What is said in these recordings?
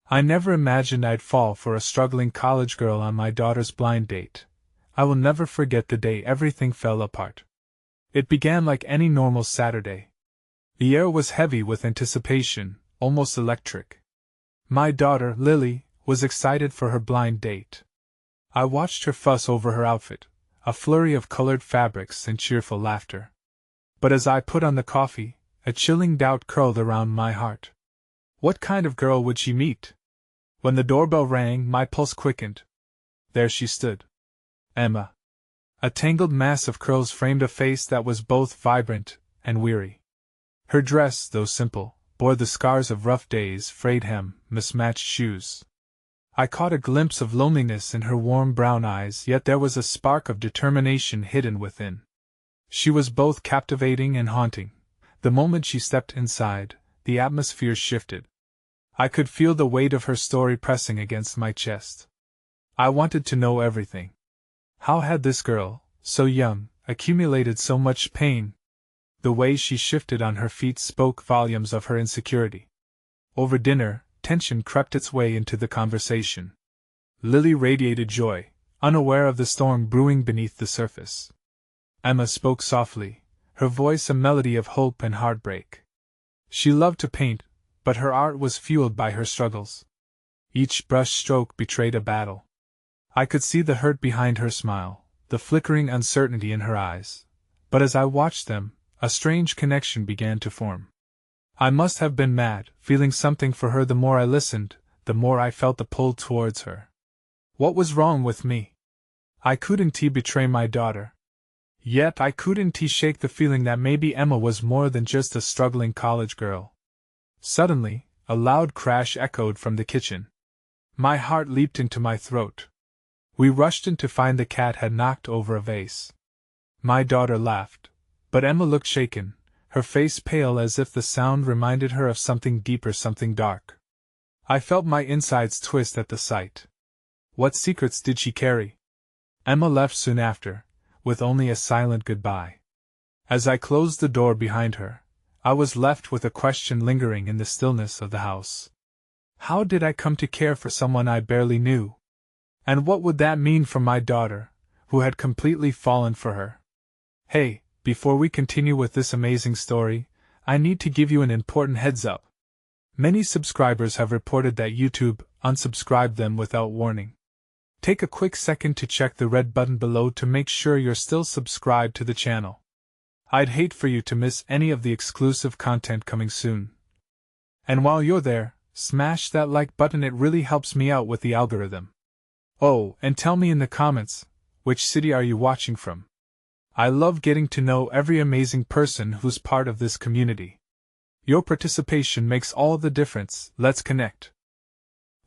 I never imagined I'd fall for a struggling college girl on my daughter's blind date. I will never forget the day everything fell apart. It began like any normal Saturday. The air was heavy with anticipation, almost electric. My daughter, Lily, was excited for her blind date. I watched her fuss over her outfit, a flurry of colored fabrics and cheerful laughter. But as I put on the coffee, a chilling doubt curled around my heart. What kind of girl would she meet? When the doorbell rang, my pulse quickened. There she stood. Emma. A tangled mass of curls framed a face that was both vibrant and weary. Her dress, though simple, bore the scars of rough days, frayed hem, mismatched shoes. I caught a glimpse of loneliness in her warm brown eyes, yet there was a spark of determination hidden within. She was both captivating and haunting. The moment she stepped inside, the atmosphere shifted. I could feel the weight of her story pressing against my chest. I wanted to know everything. How had this girl, so young, accumulated so much pain? The way she shifted on her feet spoke volumes of her insecurity. Over dinner, tension crept its way into the conversation. Lily radiated joy, unaware of the storm brewing beneath the surface. Emma spoke softly, her voice a melody of hope and heartbreak. She loved to paint, but her art was fueled by her struggles. Each brush stroke betrayed a battle. I could see the hurt behind her smile, the flickering uncertainty in her eyes. But as I watched them, a strange connection began to form. I must have been mad, feeling something for her. The more I listened, the more I felt the pull towards her. What was wrong with me? I couldn't betray my daughter. Yet I couldn't shake the feeling that maybe Emma was more than just a struggling college girl. Suddenly, a loud crash echoed from the kitchen. My heart leaped into my throat. We rushed in to find the cat had knocked over a vase. My daughter laughed, but Emma looked shaken, her face pale as if the sound reminded her of something deeper, something dark. I felt my insides twist at the sight. What secrets did she carry? Emma left soon after, with only a silent goodbye. As I closed the door behind her, I was left with a question lingering in the stillness of the house. How did I come to care for someone I barely knew? And what would that mean for my daughter, who had completely fallen for her? Hey, before we continue with this amazing story, I need to give you an important heads up. Many subscribers have reported that YouTube unsubscribed them without warning. Take a quick second to check the red button below to make sure you're still subscribed to the channel. I'd hate for you to miss any of the exclusive content coming soon. And while you're there, smash that like button, it really helps me out with the algorithm. Oh, and tell me in the comments, which city are you watching from? I love getting to know every amazing person who's part of this community. Your participation makes all the difference. Let's connect.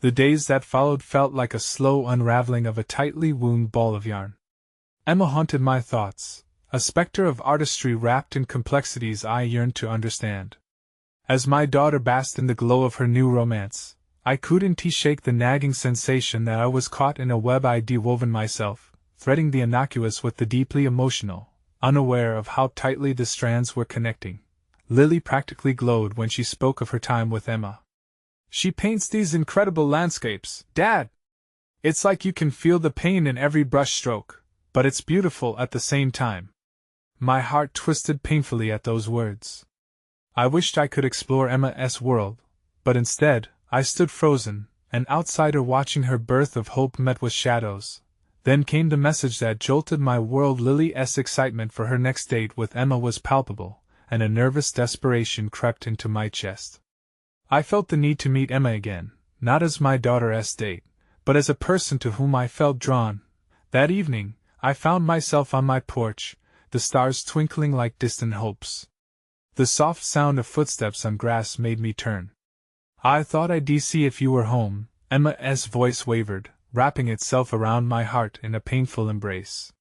The days that followed felt like a slow unraveling of a tightly wound ball of yarn. Emma haunted my thoughts, a specter of artistry wrapped in complexities I yearned to understand. As my daughter basked in the glow of her new romance, I couldn't shake the nagging sensation that I was caught in a web I'd woven myself, threading the innocuous with the deeply emotional, unaware of how tightly the strands were connecting. Lily practically glowed when she spoke of her time with Emma. She paints these incredible landscapes, Dad! It's like you can feel the pain in every brush stroke, but it's beautiful at the same time. My heart twisted painfully at those words. I wished I could explore Emma's world, but instead, I stood frozen, an outsider watching her birth of hope met with shadows. Then came the message that jolted my world. Lily's excitement for her next date with Emma was palpable, and a nervous desperation crept into my chest. I felt the need to meet Emma again, not as my daughter's date, but as a person to whom I felt drawn. That evening, I found myself on my porch, the stars twinkling like distant hopes. The soft sound of footsteps on grass made me turn. I thought I'd see if you were home. Emma's voice wavered, wrapping itself around my heart in a painful embrace.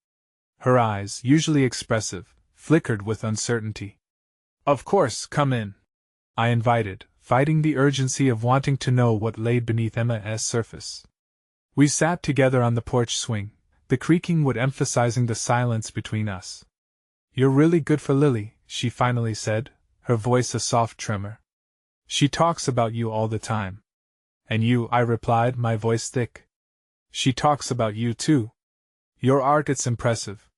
Her eyes, usually expressive, flickered with uncertainty. Of course, come in, I invited, fighting the urgency of wanting to know what lay beneath Emma's surface. We sat together on the porch swing, the creaking wood emphasizing the silence between us. You're really good for Lily, she finally said, her voice a soft tremor. She talks about you all the time. And you, I replied, my voice thick. She talks about you too. Your art, it's impressive.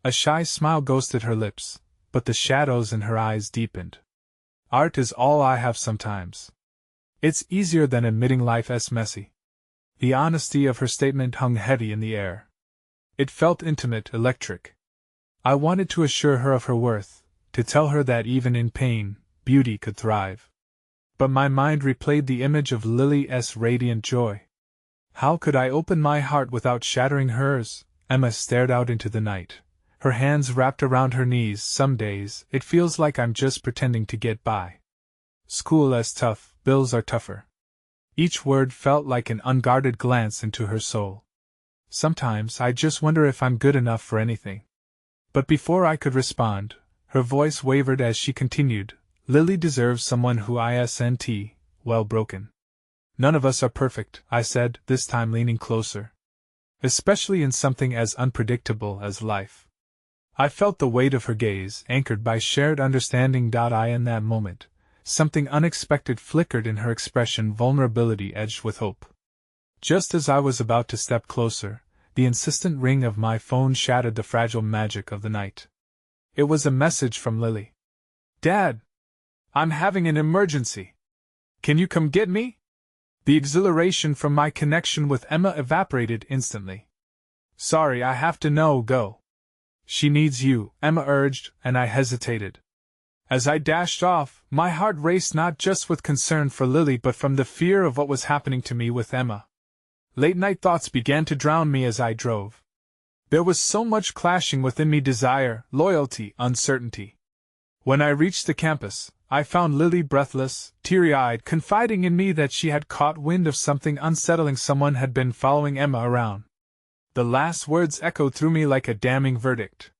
A shy smile ghosted her lips, but the shadows in her eyes deepened. Art is all I have sometimes. It's easier than admitting life's messy. The honesty of her statement hung heavy in the air. It felt intimate, electric. I wanted to assure her of her worth, to tell her that even in pain, beauty could thrive. But my mind replayed the image of Lily's radiant joy. How could I open my heart without shattering hers? Emma stared out into the night, her hands wrapped around her knees. Some days, it feels like I'm just pretending to get by. School is tough, bills are tougher. Each word felt like an unguarded glance into her soul. Sometimes I just wonder if I'm good enough for anything. But before I could respond, her voice wavered as she continued, Lily deserves someone who isn't well broken. None of us are perfect, I said, this time leaning closer. Especially in something as unpredictable as life. I felt the weight of her gaze, anchored by shared understanding. In that moment, something unexpected flickered in her expression, vulnerability edged with hope. Just as I was about to step closer, the insistent ring of my phone shattered the fragile magic of the night. It was a message from Lily. Dad! I'm having an emergency. Can you come get me? The exhilaration from my connection with Emma evaporated instantly. Sorry, I have to go. She needs you, Emma urged, and I hesitated. As I dashed off, my heart raced not just with concern for Lily but from the fear of what was happening to me with Emma. Late-night thoughts began to drown me as I drove. There was so much clashing within me: desire, loyalty, uncertainty. When I reached the campus, I found Lily breathless, teary-eyed, confiding in me that she had caught wind of something unsettling. Someone had been following Emma around. The last words echoed through me like a damning verdict.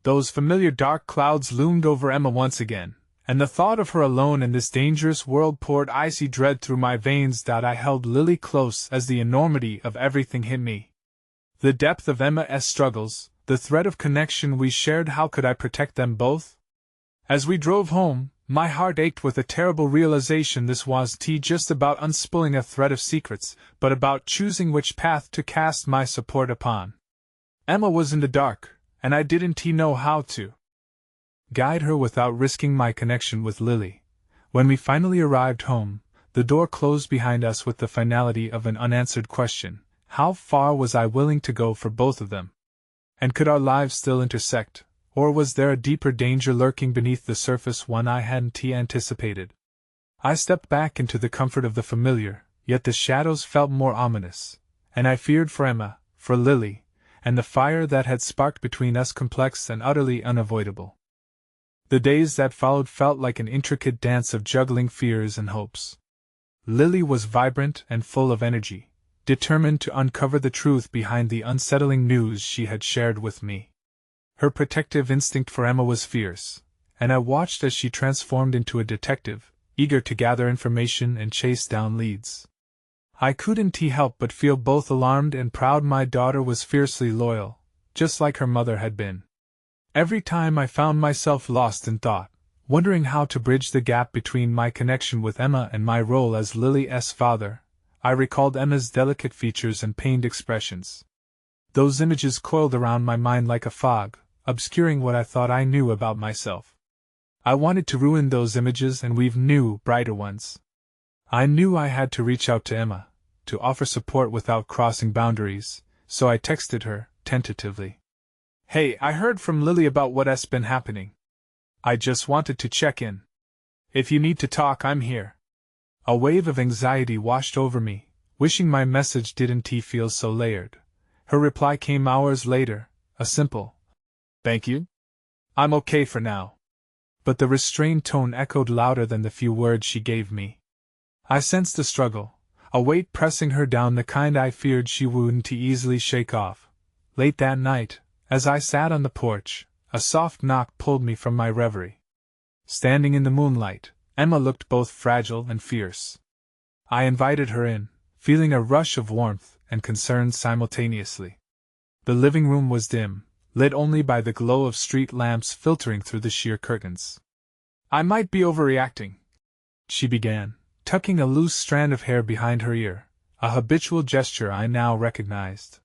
Those familiar dark clouds loomed over Emma once again, and the thought of her alone in this dangerous world poured icy dread through my veins. I held Lily close as the enormity of everything hit me. The depth of Emma's struggles, the thread of connection we shared. How could I protect them both? As we drove home, my heart ached with a terrible realization. This wasn't just about unspooling a thread of secrets, but about choosing which path to cast my support upon. Emma was in the dark, and I didn't know how to guide her without risking my connection with Lily. When we finally arrived home, the door closed behind us with the finality of an unanswered question. How far was I willing to go for both of them? And could our lives still intersect? Or was there a deeper danger lurking beneath the surface, one I hadn't anticipated? I stepped back into the comfort of the familiar, yet the shadows felt more ominous, and I feared for Emma, for Lily, and the fire that had sparked between us, complex and utterly unavoidable. The days that followed felt like an intricate dance of juggling fears and hopes. Lily was vibrant and full of energy, determined to uncover the truth behind the unsettling news she had shared with me. Her protective instinct for Emma was fierce, and I watched as she transformed into a detective, eager to gather information and chase down leads. I couldn't help but feel both alarmed and proud. My daughter was fiercely loyal, just like her mother had been. Every time I found myself lost in thought, wondering how to bridge the gap between my connection with Emma and my role as Lily's father, I recalled Emma's delicate features and pained expressions. Those images coiled around my mind like a fog, obscuring what I thought I knew about myself. I wanted to ruin those images and weave new, brighter ones. I knew I had to reach out to Emma, to offer support without crossing boundaries, so I texted her, tentatively. Hey, I heard from Lily about what's been happening. I just wanted to check in. If you need to talk, I'm here. A wave of anxiety washed over me, wishing my message didn't feel so layered. Her reply came hours later, a simple, "Thank you. I'm okay for now." But the restrained tone echoed louder than the few words she gave me. I sensed a struggle, a weight pressing her down, the kind I feared she wouldn't easily shake off. Late that night, as I sat on the porch, a soft knock pulled me from my reverie. Standing in the moonlight, Emma looked both fragile and fierce. I invited her in, feeling a rush of warmth and concern simultaneously. The living room was dim, lit only by the glow of street lamps filtering through the sheer curtains. "I might be overreacting," she began, tucking a loose strand of hair behind her ear, a habitual gesture I now recognized.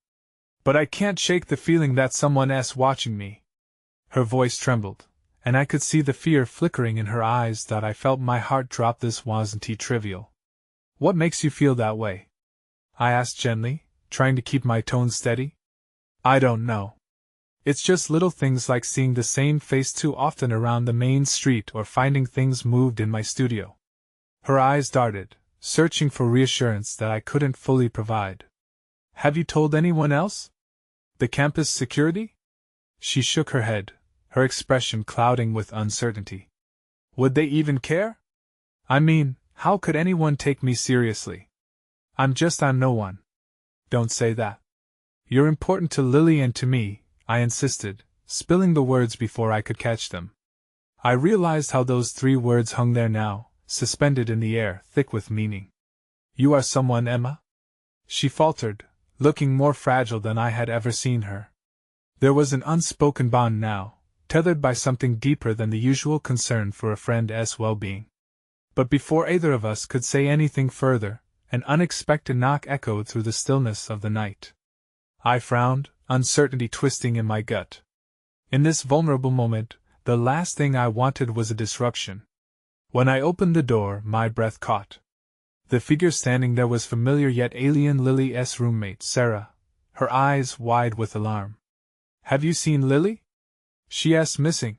But I can't shake the feeling that someone's watching me. Her voice trembled, and I could see the fear flickering in her eyes that I felt my heart drop. This wasn't trivial. What makes you feel that way? I asked gently, trying to keep my tone steady. I don't know. It's just little things like seeing the same face too often around the main street or finding things moved in my studio. Her eyes darted, searching for reassurance that I couldn't fully provide. Have you told anyone else? The campus security? She shook her head, her expression clouding with uncertainty. Would they even care? I mean, how could anyone take me seriously? I'm no one. Don't say that. You're important to Lily and to me, I insisted, spilling the words before I could catch them. I realized how those 3 words hung there now, suspended in the air, thick with meaning. You are someone, Emma? She faltered, looking more fragile than I had ever seen her. There was an unspoken bond now, tethered by something deeper than the usual concern for a friend's well-being. But before either of us could say anything further, an unexpected knock echoed through the stillness of the night. I frowned, uncertainty twisting in my gut. In this vulnerable moment, the last thing I wanted was a disruption. When I opened the door, my breath caught. The figure standing there was familiar yet alien. Lily's roommate, Sarah, her eyes wide with alarm. Have you seen Lily? She asked, missing.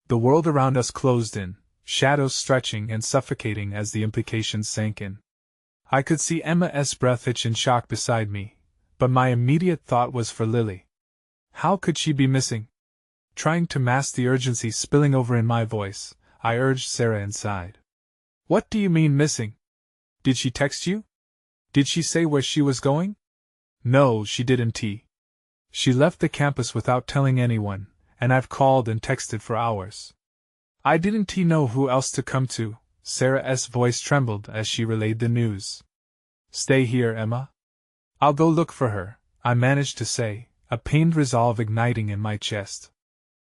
The world around us closed in, shadows stretching and suffocating as the implications sank in. I could see Emma's breath hitch in shock beside me, but my immediate thought was for Lily. How could she be missing? Trying to mask the urgency spilling over in my voice, I urged Sarah inside. What do you mean missing? Did she text you? Did she say where she was going? No, she didn't. She left the campus without telling anyone, and I've called and texted for hours. I didn't know who else to come to. Sarah's voice trembled as she relayed the news. Stay here, Emma. I'll go look for her, I managed to say, a pained resolve igniting in my chest.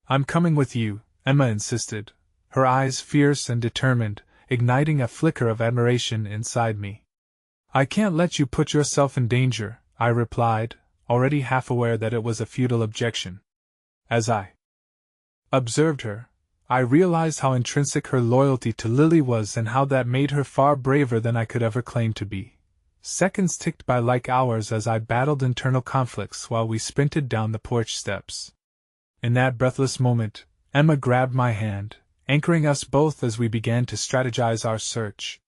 I'm coming with you, Emma insisted, her eyes fierce and determined, igniting a flicker of admiration inside me. I can't let you put yourself in danger, I replied, already half aware that it was a futile objection. As I observed her, I realized how intrinsic her loyalty to Lily was and how that made her far braver than I could ever claim to be. Seconds ticked by like hours as I battled internal conflicts while we sprinted down the porch steps. In that breathless moment, Emma grabbed my hand, anchoring us both as we began to strategize our search.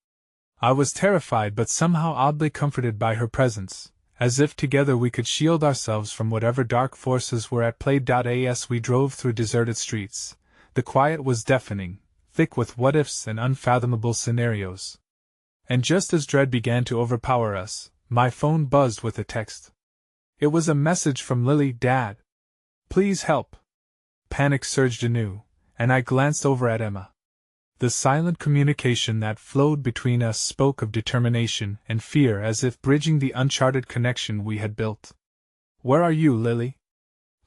I was terrified but somehow oddly comforted by her presence, as if together we could shield ourselves from whatever dark forces were at play. As we drove through deserted streets, the quiet was deafening, thick with what-ifs and unfathomable scenarios. And just as dread began to overpower us, my phone buzzed with a text. It was a message from Lily. Dad. Please help. Panic surged anew, and I glanced over at Emma. The silent communication that flowed between us spoke of determination and fear as if bridging the uncharted connection we had built. Where are you, Lily?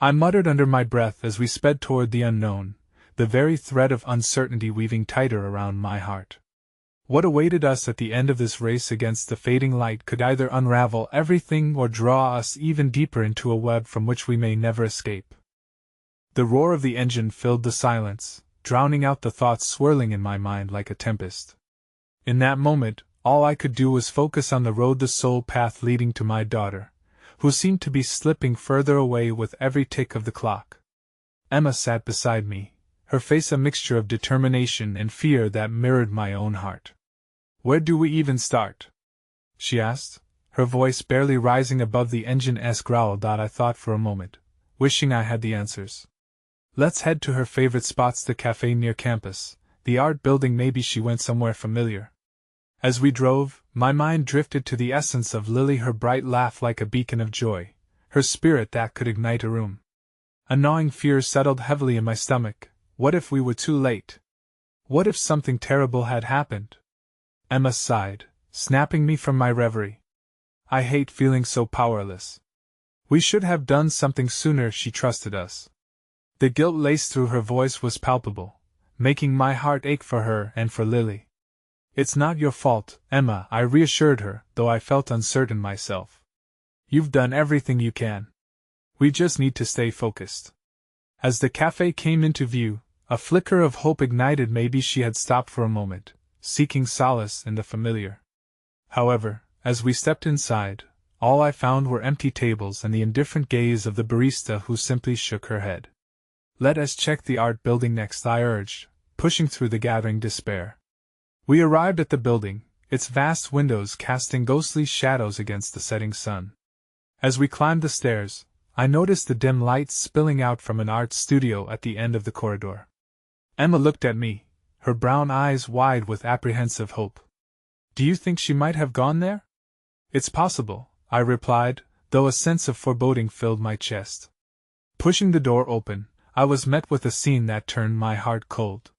I muttered under my breath as we sped toward the unknown, the very thread of uncertainty weaving tighter around my heart. What awaited us at the end of this race against the fading light could either unravel everything or draw us even deeper into a web from which we may never escape. The roar of the engine filled the silence, drowning out the thoughts swirling in my mind like a tempest. In that moment, all I could do was focus on the road, the sole path leading to my daughter, who seemed to be slipping further away with every tick of the clock. Emma sat beside me, her face a mixture of determination and fear that mirrored my own heart. Where do we even start? She asked, her voice barely rising above the engine's growl. I thought for a moment, wishing I had the answers. Let's head to her favorite spots, the cafe near campus, the art building. Maybe she went somewhere familiar. As we drove, my mind drifted to the essence of Lily, her bright laugh like a beacon of joy, her spirit that could ignite a room. A gnawing fear settled heavily in my stomach. What if we were too late? What if something terrible had happened? Emma sighed, snapping me from my reverie. I hate feeling so powerless. We should have done something sooner. She trusted us. The guilt laced through her voice was palpable, making my heart ache for her and for Lily. It's not your fault, Emma, I reassured her, though I felt uncertain myself. You've done everything you can. We just need to stay focused. As the cafe came into view, a flicker of hope ignited. Maybe she had stopped for a moment, seeking solace in the familiar. However, as we stepped inside, all I found were empty tables and the indifferent gaze of the barista who simply shook her head. Let us check the art building next, I urged, pushing through the gathering despair. We arrived at the building, its vast windows casting ghostly shadows against the setting sun. As we climbed the stairs, I noticed the dim lights spilling out from an art studio at the end of the corridor. Emma looked at me, her brown eyes wide with apprehensive hope. Do you think she might have gone there? It's possible, I replied, though a sense of foreboding filled my chest. Pushing the door open, I was met with a scene that turned my heart cold.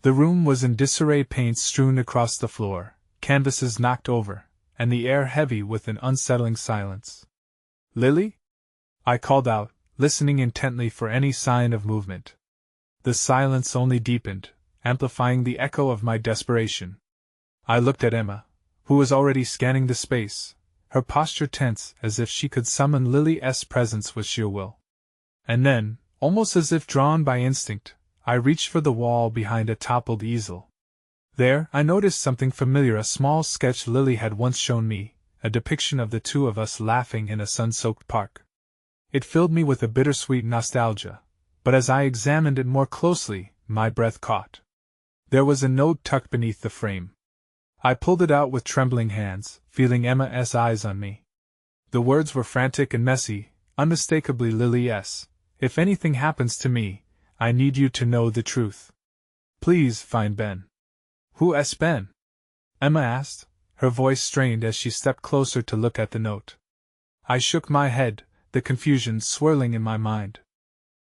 The room was in disarray, paint strewn across the floor, canvases knocked over, and the air heavy with an unsettling silence. Lily? I called out, listening intently for any sign of movement. The silence only deepened, amplifying the echo of my desperation. I looked at Emma, who was already scanning the space, her posture tense as if she could summon Lily's presence with sheer will. And then, almost as if drawn by instinct, I reached for the wall behind a toppled easel. There, I noticed something familiar, a small sketch Lily had once shown me, a depiction of the two of us laughing in a sun-soaked park. It filled me with a bittersweet nostalgia, but as I examined it more closely, my breath caught. There was a note tucked beneath the frame. I pulled it out with trembling hands, feeling Emma's eyes on me. The words were frantic and messy, unmistakably Lily's. If anything happens to me, I need you to know the truth. Please find Ben. Who's Ben? Emma asked, her voice strained as she stepped closer to look at the note. I shook my head, the confusion swirling in my mind.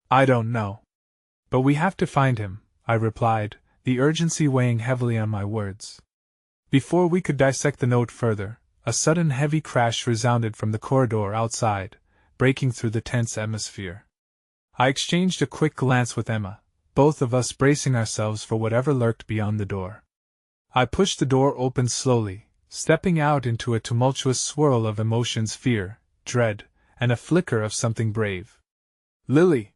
I don't know. But we have to find him, I replied, the urgency weighing heavily on my words. Before we could dissect the note further, a sudden heavy crash resounded from the corridor outside, breaking through the tense atmosphere. I exchanged a quick glance with Emma, both of us bracing ourselves for whatever lurked beyond the door. I pushed the door open slowly, stepping out into a tumultuous swirl of emotions: fear, dread, and a flicker of something brave. Lily!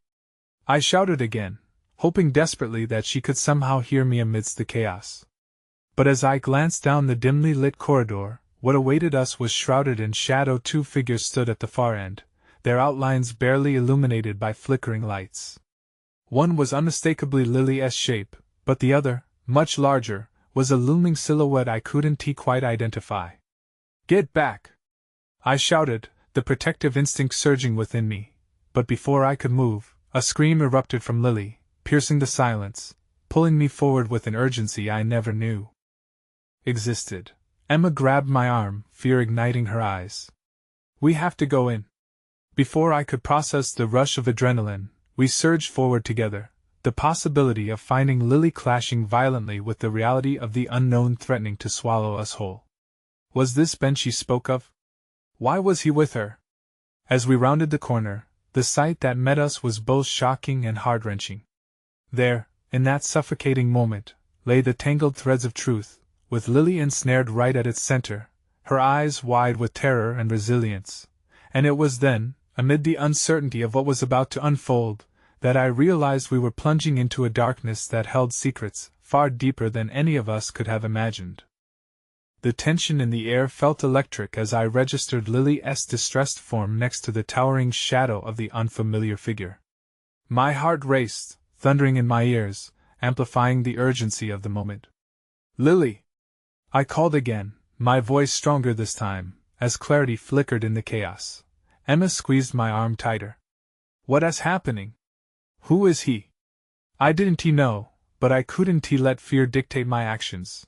I shouted again, hoping desperately that she could somehow hear me amidst the chaos. But as I glanced down the dimly lit corridor, what awaited us was shrouded in shadow. Two figures stood at the far end, their outlines barely illuminated by flickering lights. One was unmistakably Lily's shape, but the other, much larger, was a looming silhouette I couldn't quite identify. Get back! I shouted, the protective instinct surging within me, but before I could move, a scream erupted from Lily, piercing the silence, pulling me forward with an urgency I never knew existed. Emma grabbed my arm, fear igniting her eyes. We have to go in. Before I could process the rush of adrenaline, we surged forward together, the possibility of finding Lily clashing violently with the reality of the unknown threatening to swallow us whole. Was this Ben she spoke of? Why was he with her? As we rounded the corner, the sight that met us was both shocking and heart-wrenching. There, in that suffocating moment, lay the tangled threads of truth, with Lily ensnared right at its center, her eyes wide with terror and resilience. And it was then, amid the uncertainty of what was about to unfold, that I realized we were plunging into a darkness that held secrets far deeper than any of us could have imagined. The tension in the air felt electric as I registered Lily's distressed form next to the towering shadow of the unfamiliar figure. My heart raced, thundering in my ears, amplifying the urgency of the moment. Lily! I called again, my voice stronger this time, as clarity flickered in the chaos. Emma squeezed my arm tighter. What is happening? Who is he? I didn't know, but I couldn't let fear dictate my actions.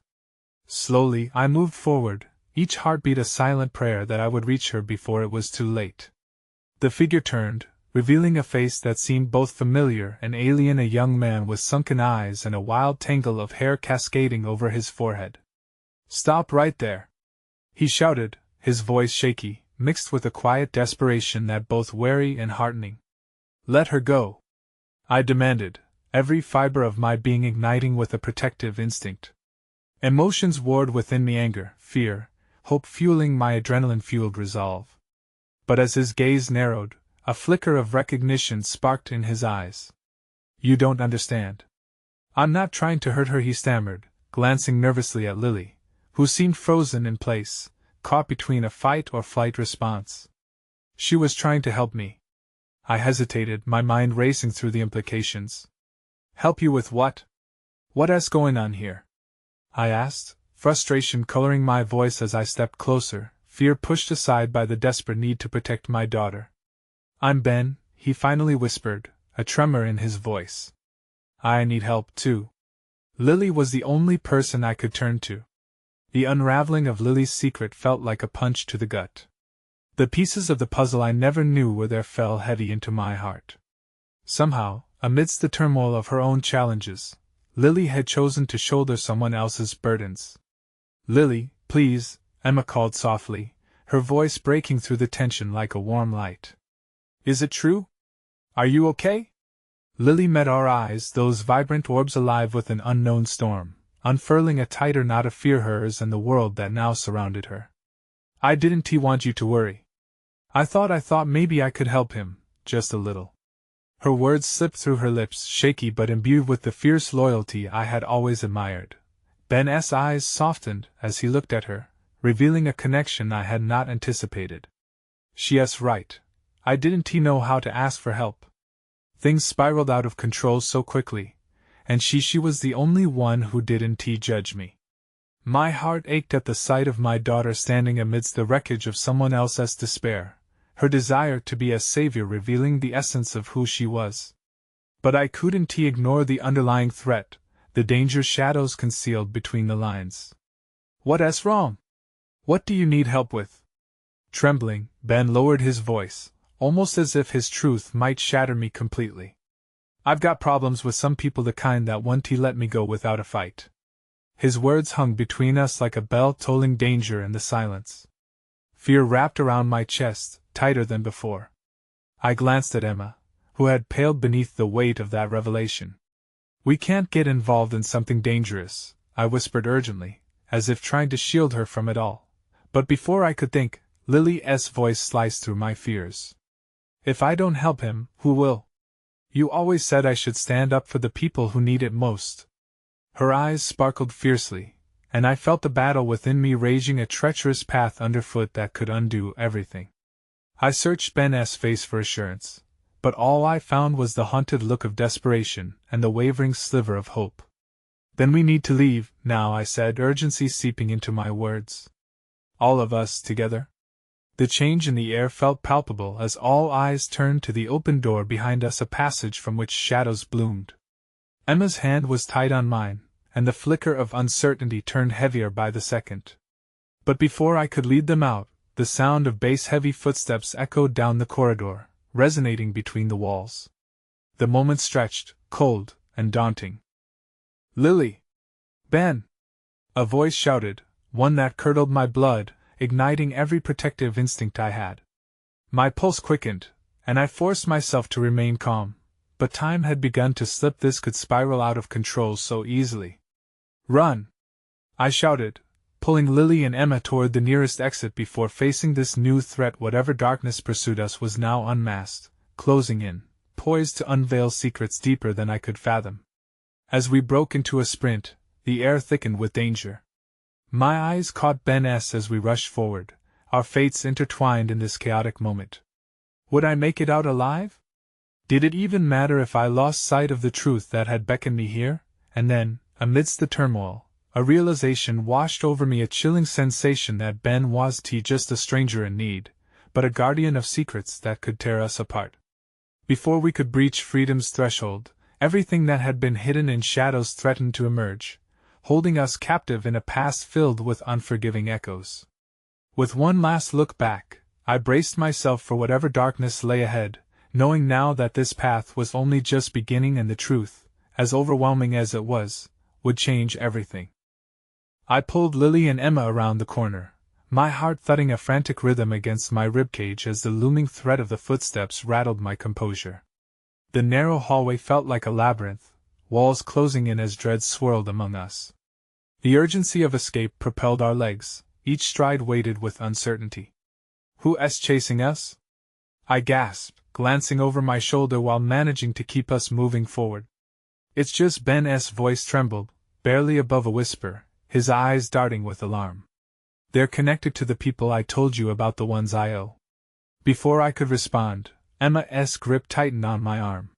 Slowly I moved forward, each heartbeat a silent prayer that I would reach her before it was too late. The figure turned, revealing a face that seemed both familiar and alien, a young man with sunken eyes and a wild tangle of hair cascading over his forehead. Stop right there! He shouted, his voice shaky, mixed with a quiet desperation that both wary and heartening. Let her go! I demanded, every fiber of my being igniting with a protective instinct. Emotions warred within me: anger, fear, hope fueling my adrenaline-fueled resolve. But as his gaze narrowed, a flicker of recognition sparked in his eyes. "You don't understand. I'm not trying to hurt her," he stammered, glancing nervously at Lily, who seemed frozen in place, caught between a fight-or-flight response. "She was trying to help me." I hesitated, my mind racing through the implications. "Help you with what? What's going on here?" I asked, frustration coloring my voice as I stepped closer, fear pushed aside by the desperate need to protect my daughter. "I'm Ben," he finally whispered, a tremor in his voice. "I need help, too." Lily was the only person I could turn to. The unraveling of Lily's secret felt like a punch to the gut. The pieces of the puzzle I never knew were there fell heavy into my heart. Somehow, amidst the turmoil of her own challenges, Lily had chosen to shoulder someone else's burdens. "Lily, please," Emma called softly, her voice breaking through the tension like a warm light. "Is it true? Are you okay?" Lily met our eyes, those vibrant orbs alive with an unknown storm, unfurling a tighter knot of fear hers and the world that now surrounded her. "I didn't want you to worry. I thought maybe I could help him, just a little." Her words slipped through her lips, shaky but imbued with the fierce loyalty I had always admired. Ben's eyes softened as he looked at her, revealing a connection I had not anticipated. "She's right. I didn't know how to ask for help. Things spiraled out of control so quickly, and she was the only one who didn't judge me." My heart ached at the sight of my daughter standing amidst the wreckage of someone else's despair, her desire to be a savior revealing the essence of who she was. But I couldn't ignore the underlying threat, the danger shadows concealed between the lines. "What's wrong? What do you need help with?" Trembling, Ben lowered his voice, almost as if his truth might shatter me completely. "I've got problems with some people, the kind that won't let me go without a fight." His words hung between us like a bell tolling danger in the silence. Fear wrapped around my chest, tighter than before. I glanced at Emma, who had paled beneath the weight of that revelation. "We can't get involved in something dangerous," I whispered urgently, as if trying to shield her from it all. But before I could think, Lily's voice sliced through my fears. "If I don't help him, who will? You always said I should stand up for the people who need it most." Her eyes sparkled fiercely, and I felt the battle within me raging, a treacherous path underfoot that could undo everything. I searched Ben's face for assurance, but all I found was the haunted look of desperation and the wavering sliver of hope. "Then we need to leave, now," I said, urgency seeping into my words. "All of us together?" The change in the air felt palpable as all eyes turned to the open door behind us, a passage from which shadows bloomed. Emma's hand was tight on mine, and the flicker of uncertainty turned heavier by the second. But before I could lead them out, the sound of bass-heavy footsteps echoed down the corridor, resonating between the walls. The moment stretched, cold and daunting. "Lily! Ben!" a voice shouted, one that curdled my blood, igniting every protective instinct I had. My pulse quickened, and I forced myself to remain calm, but time had begun to slip. This could spiral out of control so easily. "Run!" I shouted, pulling Lily and Emma toward the nearest exit before facing this new threat. Whatever darkness pursued us was now unmasked, closing in, poised to unveil secrets deeper than I could fathom. As we broke into a sprint, the air thickened with danger. My eyes caught Ben's as we rushed forward, our fates intertwined in this chaotic moment. Would I make it out alive? Did it even matter if I lost sight of the truth that had beckoned me here? And then, amidst the turmoil, a realization washed over me, a chilling sensation that Ben wasn't just a stranger in need, but a guardian of secrets that could tear us apart. Before we could breach freedom's threshold, everything that had been hidden in shadows threatened to emerge, holding us captive in a past filled with unforgiving echoes. With one last look back, I braced myself for whatever darkness lay ahead, knowing now that this path was only just beginning and the truth, as overwhelming as it was, would change everything. I pulled Lily and Emma around the corner, my heart thudding a frantic rhythm against my ribcage as the looming threat of the footsteps rattled my composure. The narrow hallway felt like a labyrinth, walls closing in as dread swirled among us. The urgency of escape propelled our legs, each stride weighted with uncertainty. Who's chasing us? I gasped, glancing over my shoulder while managing to keep us moving forward. It's just Ben's voice trembled, barely above a whisper, his eyes darting with alarm. They're connected to the people I told you about, the ones I owe. Before I could respond, Emma's grip tightened on my arm.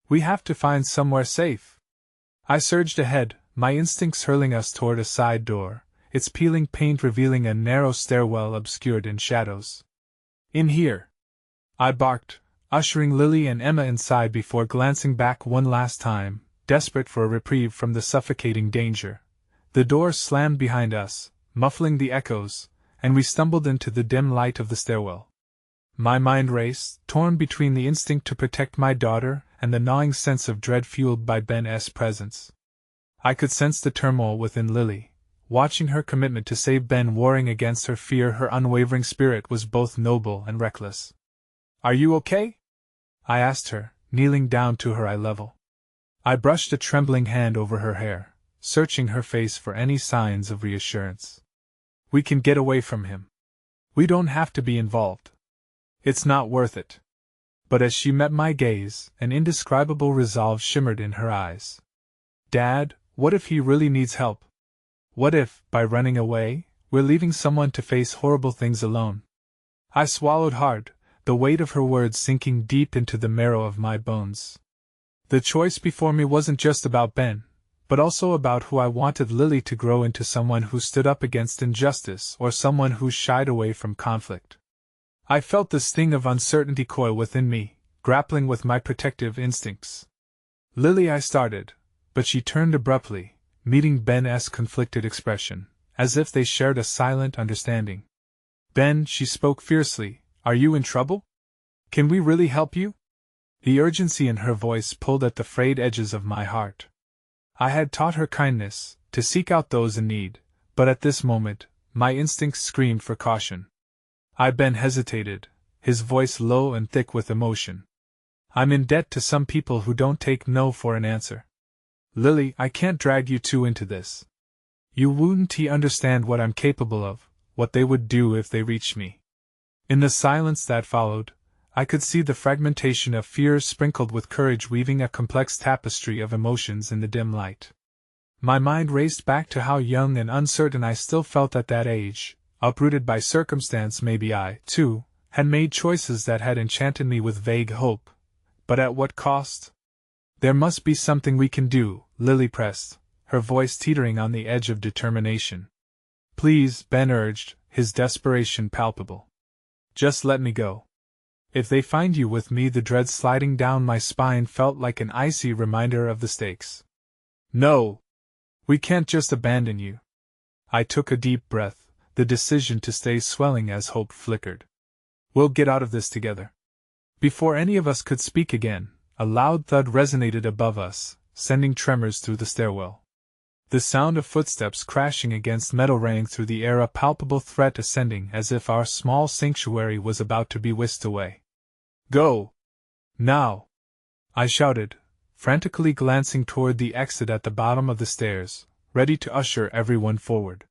We have to find somewhere safe. I surged ahead, my instincts hurling us toward a side door, its peeling paint revealing a narrow stairwell obscured in shadows. In here! I barked, ushering Lily and Emma inside before glancing back one last time, desperate for a reprieve from the suffocating danger. The door slammed behind us, muffling the echoes, and we stumbled into the dim light of the stairwell. My mind raced, torn between the instinct to protect my daughter and the gnawing sense of dread fueled by Ben's presence. I could sense the turmoil within Lily, watching her commitment to save Ben warring against her fear. Her unwavering spirit was both noble and reckless. Are you okay? I asked her, kneeling down to her eye level. I brushed a trembling hand over her hair, searching her face for any signs of reassurance. We can get away from him. We don't have to be involved. It's not worth it. But as she met my gaze, an indescribable resolve shimmered in her eyes. Dad, what if he really needs help? What if, by running away, we're leaving someone to face horrible things alone? I swallowed hard, the weight of her words sinking deep into the marrow of my bones. The choice before me wasn't just about Ben, but also about who I wanted Lily to grow into, someone who stood up against injustice or someone who shied away from conflict. I felt the sting of uncertainty coil within me, grappling with my protective instincts. Lily, I started, but she turned abruptly, meeting Ben's conflicted expression, as if they shared a silent understanding. Ben, she spoke fiercely, are you in trouble? Can we really help you? The urgency in her voice pulled at the frayed edges of my heart. I had taught her kindness, to seek out those in need, but at this moment, my instincts screamed for caution. Ben hesitated, his voice low and thick with emotion. I'm in debt to some people who don't take no for an answer. Lily, I can't drag you two into this. You wouldn't understand what I'm capable of, what they would do if they reached me. In the silence that followed, I could see the fragmentation of fears sprinkled with courage weaving a complex tapestry of emotions in the dim light. My mind raced back to how young and uncertain I still felt at that age. Uprooted by circumstance, maybe I, too, had made choices that had enchanted me with vague hope. But at what cost? There must be something we can do, Lily pressed, her voice teetering on the edge of determination. Please, Ben urged, his desperation palpable. Just let me go. If they find you with me, the dread sliding down my spine felt like an icy reminder of the stakes. No! We can't just abandon you. I took a deep breath, the decision to stay swelling as hope flickered. We'll get out of this together. Before any of us could speak again, a loud thud resonated above us, sending tremors through the stairwell. The sound of footsteps crashing against metal rang through the air, a palpable threat ascending as if our small sanctuary was about to be whisked away. Go! Now! I shouted, frantically glancing toward the exit at the bottom of the stairs, ready to usher everyone forward.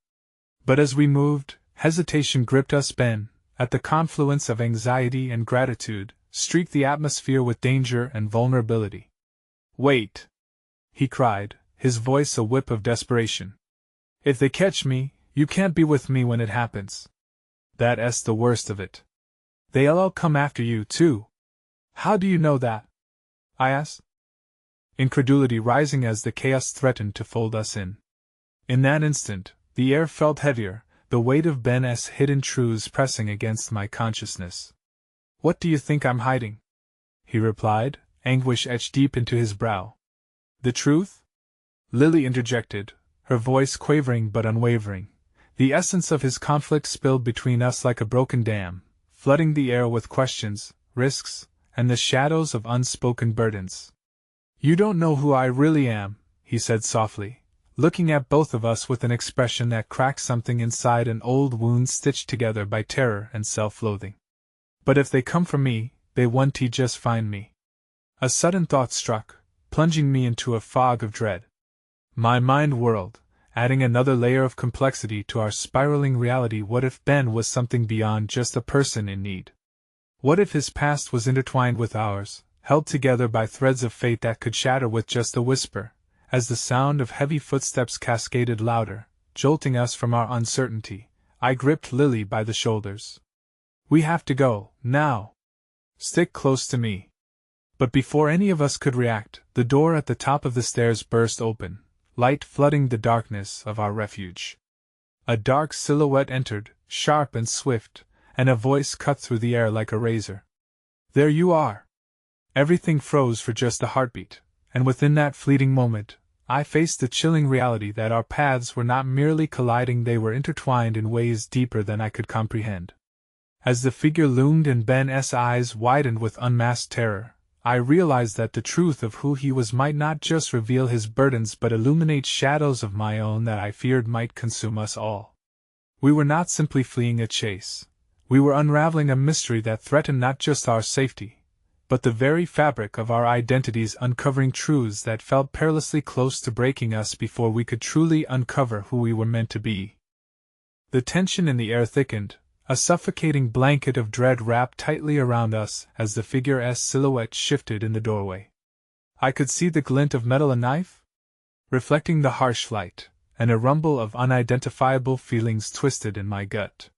But as we moved, hesitation gripped us. Ben, at the confluence of anxiety and gratitude, streaked the atmosphere with danger and vulnerability. Wait! He cried, his voice a whip of desperation. If they catch me, you can't be with me when it happens. That's the worst of it. They'll all come after you, too. How do you know that? I asked, incredulity rising as the chaos threatened to fold us in. In that instant, the air felt heavier, the weight of Ben's hidden truths pressing against my consciousness. What do you think I'm hiding? He replied, anguish etched deep into his brow. The truth? Lily interjected, her voice quavering but unwavering. The essence of his conflict spilled between us like a broken dam, flooding the air with questions, risks, and the shadows of unspoken burdens. You don't know who I really am, he said softly, looking at both of us with an expression that cracked something inside an old wound stitched together by terror and self-loathing. But if they come for me, they won't just find me. A sudden thought struck, plunging me into a fog of dread. My mind whirled, adding another layer of complexity to our spiraling reality. What if Ben was something beyond just a person in need? What if his past was intertwined with ours, held together by threads of fate that could shatter with just a whisper, as the sound of heavy footsteps cascaded louder, jolting us from our uncertainty? I gripped Lily by the shoulders. We have to go, now. Stick close to me. But before any of us could react, the door at the top of the stairs burst open, light flooding the darkness of our refuge. A dark silhouette entered, sharp and swift, and a voice cut through the air like a razor. There you are! Everything froze for just a heartbeat, and within that fleeting moment, I faced the chilling reality that our paths were not merely colliding, they were intertwined in ways deeper than I could comprehend. As the figure loomed and Ben's eyes widened with unmasked terror, I realized that the truth of who he was might not just reveal his burdens but illuminate shadows of my own that I feared might consume us all. We were not simply fleeing a chase. We were unraveling a mystery that threatened not just our safety, but the very fabric of our identities, uncovering truths that felt perilously close to breaking us before we could truly uncover who we were meant to be. The tension in the air thickened, a suffocating blanket of dread wrapped tightly around us as the figure's silhouette shifted in the doorway. I could see the glint of metal, a knife, reflecting the harsh light, and a rumble of unidentifiable feelings twisted in my gut.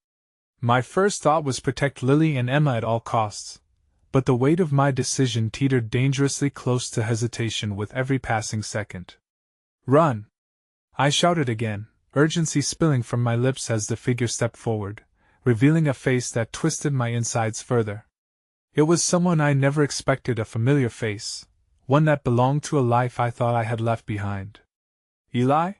My first thought was protect Lily and Emma at all costs, but the weight of my decision teetered dangerously close to hesitation with every passing second. Run! I shouted again, urgency spilling from my lips as the figure stepped forward, revealing a face that twisted my insides further. It was someone I never expected, a familiar face, one that belonged to a life I thought I had left behind. Eli?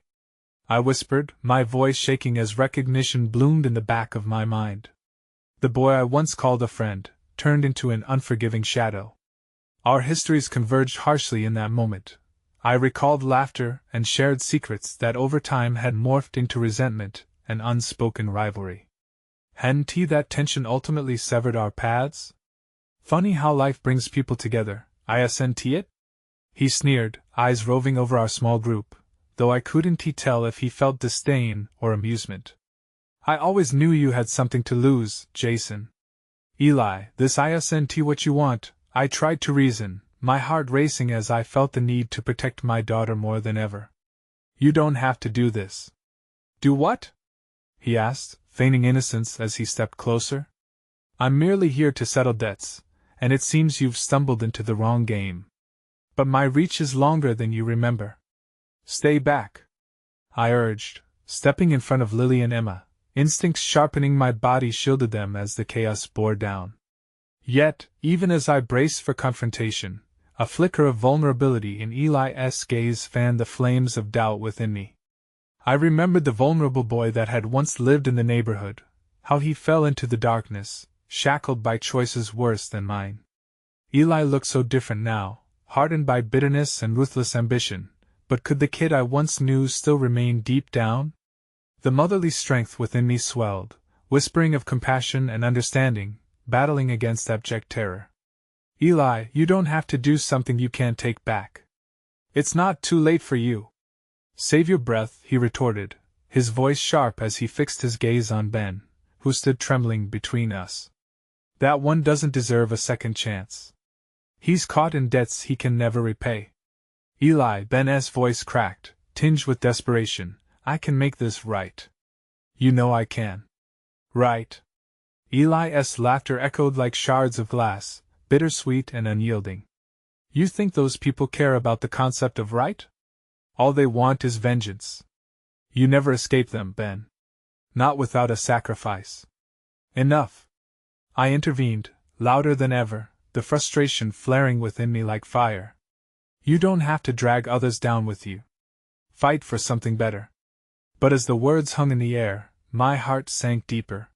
I whispered, my voice shaking as recognition bloomed in the back of my mind. The boy I once called a friend, turned into an unforgiving shadow. Our histories converged harshly in that moment. I recalled laughter and shared secrets that over time had morphed into resentment and unspoken rivalry. Hadn't that tension ultimately severed our paths? Funny how life brings people together, isn't it? He sneered, eyes roving over our small group, though I couldn't tell if he felt disdain or amusement. I always knew you had something to lose, Jason. Eli, this isn't what you want, I tried to reason, my heart racing as I felt the need to protect my daughter more than ever. You don't have to do this. Do what? He asked, feigning innocence as he stepped closer. I'm merely here to settle debts, and it seems you've stumbled into the wrong game. But my reach is longer than you remember. Stay back, I urged, stepping in front of Lily and Emma, instincts sharpening my body shielded them as the chaos bore down. Yet, even as I braced for confrontation, a flicker of vulnerability in Eli's gaze fanned the flames of doubt within me. I remembered the vulnerable boy that had once lived in the neighborhood, how he fell into the darkness, shackled by choices worse than mine. Eli looked so different now, hardened by bitterness and ruthless ambition, but could the kid I once knew still remain deep down? The motherly strength within me swelled, whispering of compassion and understanding, battling against abject terror. Eli, you don't have to do something you can't take back. It's not too late for you. Save your breath, he retorted, his voice sharp as he fixed his gaze on Ben, who stood trembling between us. That one doesn't deserve a second chance. He's caught in debts he can never repay. Eli, Ben's voice cracked, tinged with desperation, I can make this right. You know I can. Right. Eli's laughter echoed like shards of glass, bittersweet and unyielding. You think those people care about the concept of right? All they want is vengeance. You never escape them, Ben. Not without a sacrifice. Enough. I intervened, louder than ever, the frustration flaring within me like fire. You don't have to drag others down with you. Fight for something better. But as the words hung in the air, my heart sank deeper.